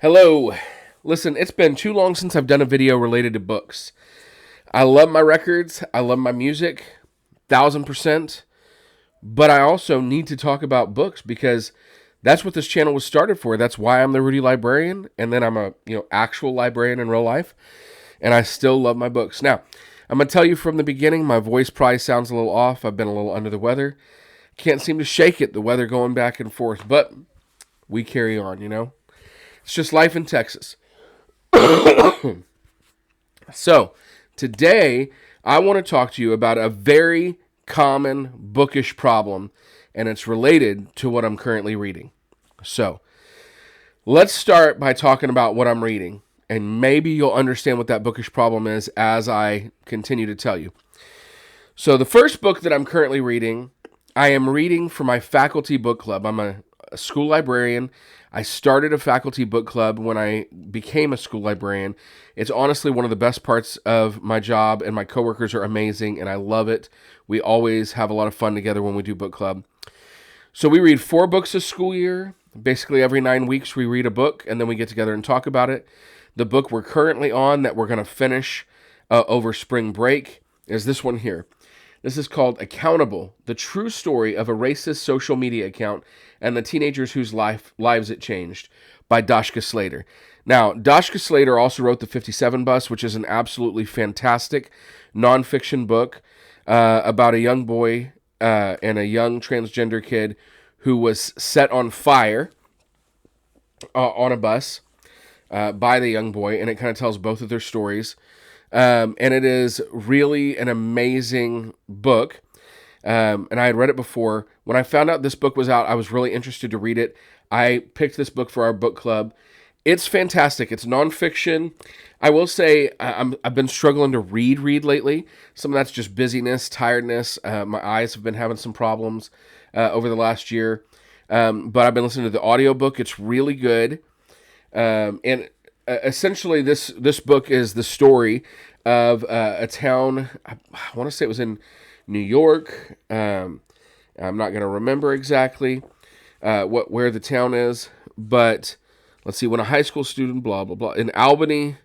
Hello. Listen, it's been too long since I've done a video related to books. I love my records. I love my music, 1000%. But I also need to talk about books because that's what this channel was started for. That's why I'm the Rudie Librarian, and then I'm a actual librarian in real life, and I still love my books. Now, I'm gonna tell you from the beginning, my voice probably sounds a little off. I've been a little under the weather. Can't seem to shake it. The weather going back and forth, but we carry on. It's just life in Texas. So, today I want to talk to you about a very common bookish problem, and it's related to what I'm currently reading. So, let's start by talking about what I'm reading, and maybe you'll understand what that bookish problem is as I continue to tell you. So, the first book that I'm currently reading, I am reading for my faculty book club. I'm a school librarian. I started a faculty book club when I became a school librarian. It's honestly one of the best parts of my job, and my coworkers are amazing, and I love it. We always have a lot of fun together when we do book club. So we read 4 books a school year. Basically, every 9 weeks we read a book, and then we get together and talk about it. The book we're currently on that we're going to finish over spring break is this one here. This is called Accountable, the true story of a racist social media account and the teenagers whose lives it changed, by Dashka Slater. Now, Dashka Slater also wrote The 57 Bus, which is an absolutely fantastic nonfiction book about a young boy and a young transgender kid who was set on fire on a bus by the young boy, and it kind of tells both of their stories. And it is really an amazing book. And I had read it before. When I found out this book was out, I was really interested to read it. I picked this book for our book club. It's fantastic. It's nonfiction. I will say I've been struggling to read lately. Some of that's just busyness, tiredness. My eyes have been having some problems over the last year. But I've been listening to the audiobook. It's really good. And essentially, this book is the story of a town. I want to say it was in New York. I'm not going to remember exactly where the town is, but let's see. When a high school student, blah blah blah, in Albany,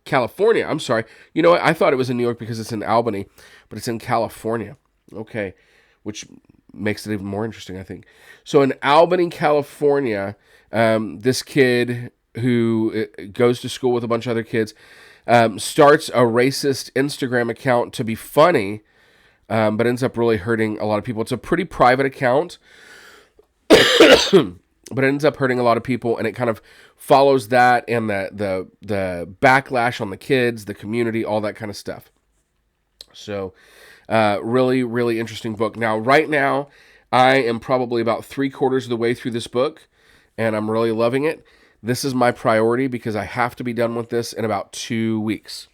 California. I'm sorry. You know what? I thought it was in New York because it's in Albany, but it's in California. Okay, which makes it even more interesting, I think. So in Albany, California, this kid who goes to school with a bunch of other kids, starts a racist Instagram account to be funny, but ends up really hurting a lot of people. It's a pretty private account, but it ends up hurting a lot of people, and it kind of follows that and the backlash on the kids, the community, all that kind of stuff. So, really, really interesting book. Now, right now, I am probably about 3/4 of the way through this book, and I'm really loving it. This is my priority because I have to be done with this in about 2 weeks.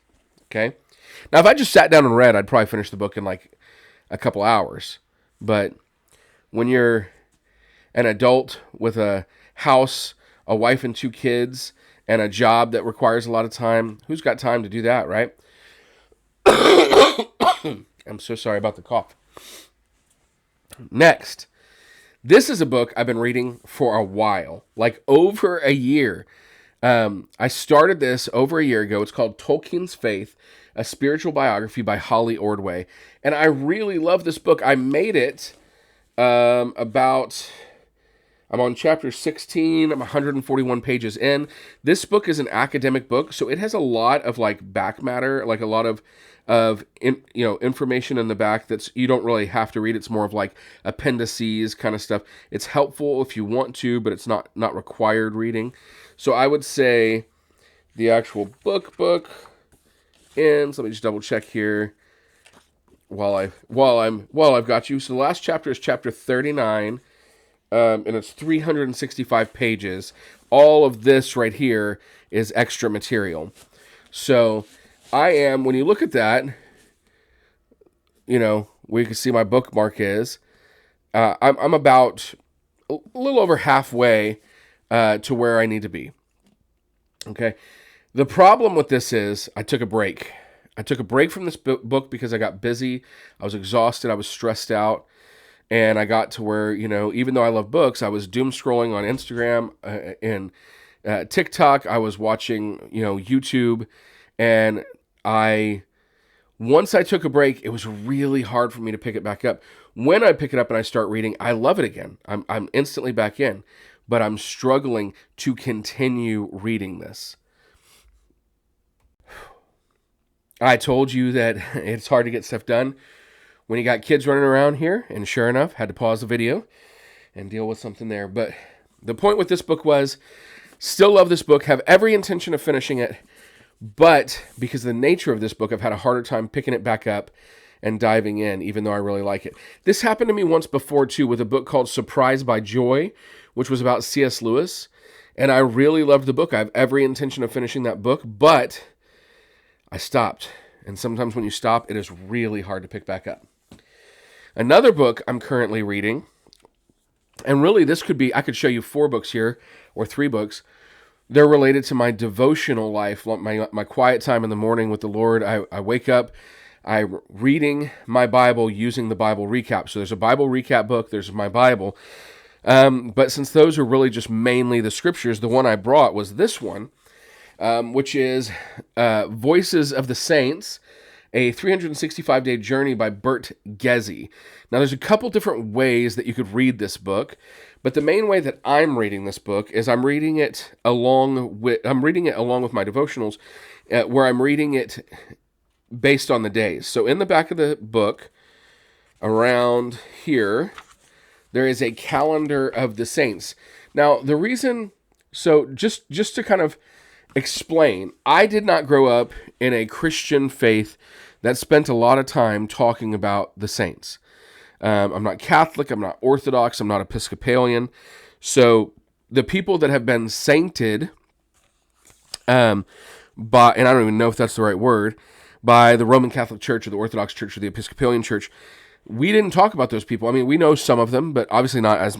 Okay? Now, if I just sat down and read, I'd probably finish the book in like a couple hours. But when you're an adult with a house, a wife and 2 kids, and a job that requires a lot of time, who's got time to do that, right? I'm so sorry about the cough. Next. This is a book I've been reading for a while, like over a year. I started this over a year ago. It's called Tolkien's Faith, a spiritual biography by Holly Ordway. And I really love this book. I made it I'm on chapter 16. I'm 141 pages in. This book is an academic book, so it has a lot of like back matter, like a lot of information in the back that's you don't really have to read. It's more of like appendices kind of stuff. It's helpful if you want to, but it's not required reading. So I would say the actual book ends. Let me just double check here while I've got you. So the last chapter is chapter 39. And it's 365 pages. All of this right here is extra material. So when you look at that, where you can see my bookmark is, I'm about a little over halfway to where I need to be. Okay. The problem with this is I took a break. I took a break from this book because I got busy. I was exhausted. I was stressed out. And I got to where, even though I love books, I was doom scrolling on Instagram and TikTok. I was watching, YouTube, and once I took a break, it was really hard for me to pick it back up. When I pick it up and I start reading, I love it again. I'm instantly back in, but I'm struggling to continue reading this. I told you that it's hard to get stuff done when you got kids running around here, and sure enough, had to pause the video and deal with something there. But the point with this book was, still love this book, have every intention of finishing it, but because of the nature of this book, I've had a harder time picking it back up and diving in, even though I really like it. This happened to me once before, too, with a book called Surprised by Joy, which was about C.S. Lewis, and I really loved the book. I have every intention of finishing that book, but I stopped. And sometimes when you stop, it is really hard to pick back up. Another book I'm currently reading, and really this could be, I could show you 4 books here, or 3 books. They're related to my devotional life, my quiet time in the morning with the Lord. I wake up, I'm reading my Bible using the Bible recap. So there's a Bible recap book, there's my Bible. But since those are really just mainly the scriptures, the one I brought was this one, which is Voices of the Saints, a 365-day journey by Bert Ghezzi. Now, there's a couple different ways that you could read this book, but the main way that I'm reading this book is I'm reading it along with my devotionals, where I'm reading it based on the days. So in the back of the book, around here, there is a calendar of the saints. Now, the reason, so just to kind of explain, I did not grow up in a Christian faith that spent a lot of time talking about the saints. I'm not Catholic, I'm not Orthodox, I'm not Episcopalian. So the people that have been sainted, and I don't even know if that's the right word, by the Roman Catholic Church or the Orthodox Church or the Episcopalian Church, we didn't talk about those people. I mean, we know some of them, but obviously not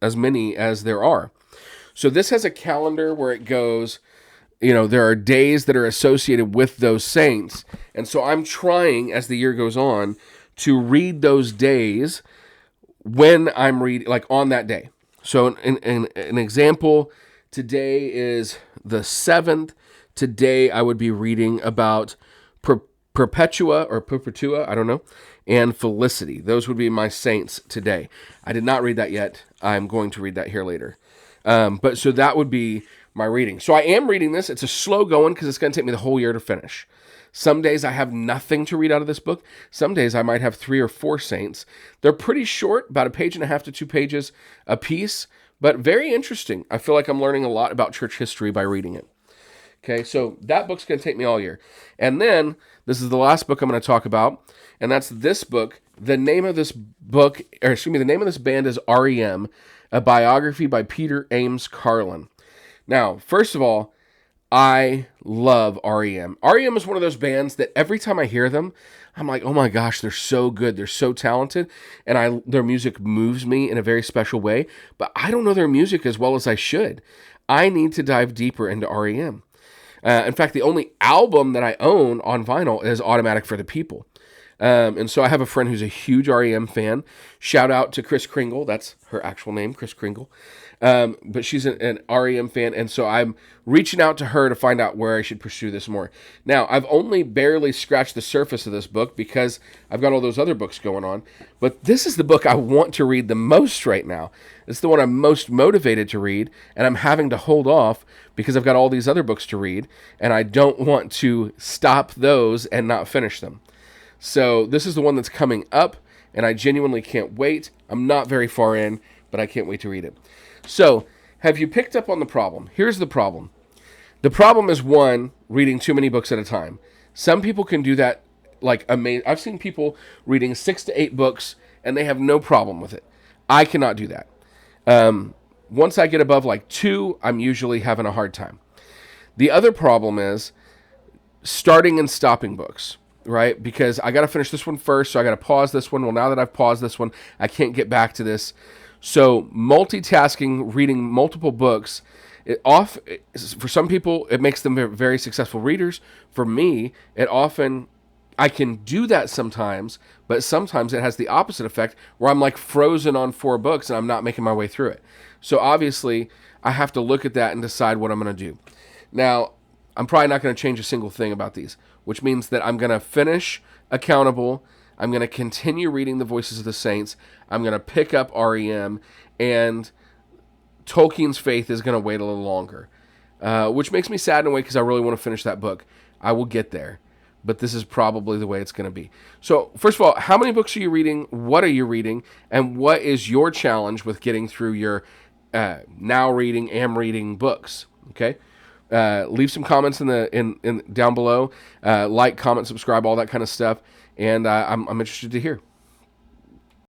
as many as there are. So this has a calendar where it goes, there are days that are associated with those saints. And so I'm trying, as the year goes on, to read those days when I'm reading, like on that day. So an example, today is the 7th. Today I would be reading about Perpetua, I don't know, and Felicity. Those would be my saints today. I did not read that yet. I'm going to read that here later. But so that would be my reading. So I am reading this. It's a slow going because it's going to take me the whole year to finish. Some days I have nothing to read out of this book. Some days I might have 3 or 4 saints. They're pretty short, about 1.5 to 2 pages a piece, but very interesting. I feel like I'm learning a lot about church history by reading it. Okay, so that book's going to take me all year. And then, this is the last book I'm going to talk about, and that's this book. The name of this band is REM, a biography by Peter Ames Carlin. Now, first of all, I love REM. REM is one of those bands that every time I hear them, I'm like, oh my gosh, they're so good. They're so talented. And their music moves me in a very special way. But I don't know their music as well as I should. I need to dive deeper into REM. In fact, the only album that I own on vinyl is Automatic for the People. And so I have a friend who's a huge REM fan. Shout out to Kris Kringle. That's her actual name, Kris Kringle. But she's an REM fan, and so I'm reaching out to her to find out where I should pursue this more. Now, I've only barely scratched the surface of this book because I've got all those other books going on, but this is the book I want to read the most right now. It's the one I'm most motivated to read, and I'm having to hold off because I've got all these other books to read, and I don't want to stop those and not finish them. So this is the one that's coming up, and I genuinely can't wait. I'm not very far in, but I can't wait to read it. So, have you picked up on the problem? Here's the problem. The problem is, one, reading too many books at a time. Some people can do that like amazing. I've seen people reading 6 to 8 books, and they have no problem with it. I cannot do that. Once I get above like 2, I'm usually having a hard time. The other problem is starting and stopping books, right? Because I got to finish this one first, so I got to pause this one. Well, now that I've paused this one, I can't get back to this. So multitasking, reading multiple books, for some people, it makes them very successful readers. For me, I can do that sometimes, but sometimes it has the opposite effect where I'm like frozen on 4 books and I'm not making my way through it. So obviously, I have to look at that and decide what I'm going to do. Now, I'm probably not going to change a single thing about these, which means that I'm going to finish Accountable. I'm going to continue reading The Voices of the Saints. I'm going to pick up REM, and Tolkien's Faith is going to wait a little longer, which makes me sad in a way because I really want to finish that book. I will get there, but this is probably the way it's going to be. So, first of all, how many books are you reading? What are you reading? And what is your challenge with getting through your now reading, AmReading books? Okay? Leave some comments in down below. Like, comment, subscribe, all that kind of stuff. And I'm interested to hear.